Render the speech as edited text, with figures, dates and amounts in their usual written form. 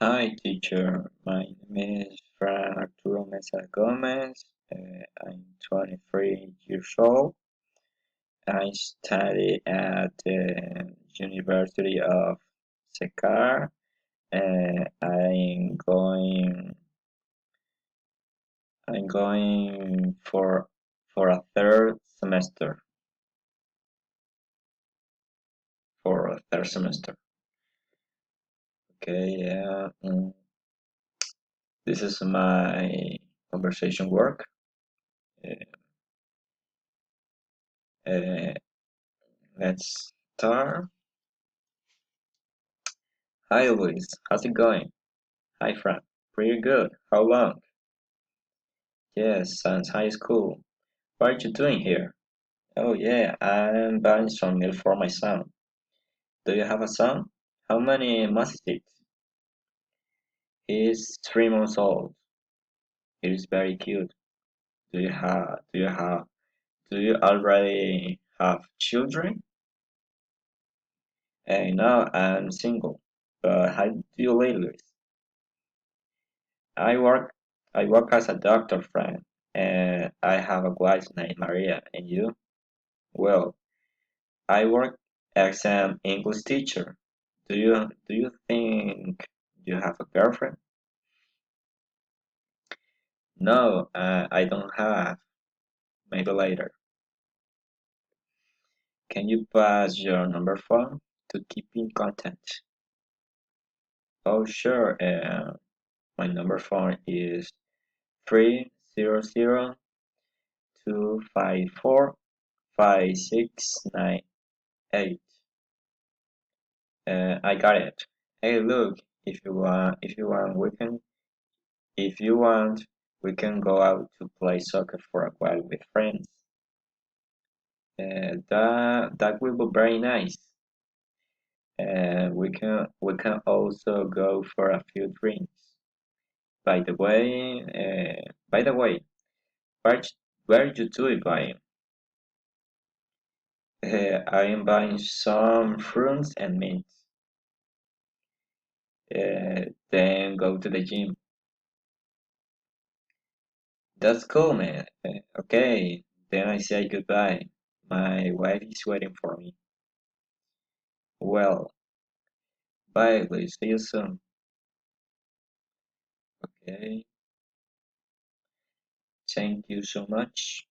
Hi, teacher. My name is Fran Arturo Mesa Gomez. I'm 23 years old. I study at the University of Secar. I'm going for a third semester. For a third semester. Okay, yeah. This is my conversation work. Uh, uh, let's start. Hi, Luis. How's it going? Hi, Fran. Pretty good. How long? Yes, since high school. What are you doing here? Oh, yeah, I'm buying some milk for my son. Do you have a son? How many months is it? He's 3 months old. He is very cute. Do you already have children? No, I'm single. But how do you live, Luis? I work, I work as a doctor, friend, and I have a wife named Maria. And you? Well, I work as an English teacher. Do you think you have a girlfriend? No, I don't have. Maybe later. Can you pass your number phone to keep in contact? Oh, sure. My number phone is 300-254-5698. I got it. Hey, look, if you want, we can go out to play soccer for a while with friends. That will be very nice. We can also go for a few drinks. By the way, what where are you doing buying? I am buying some fruits and meat. Then go to the gym. That's cool, man. Okay, then I say goodbye. My wife is waiting for me. Well, bye, Liz. See you soon. Okay, thank you so much.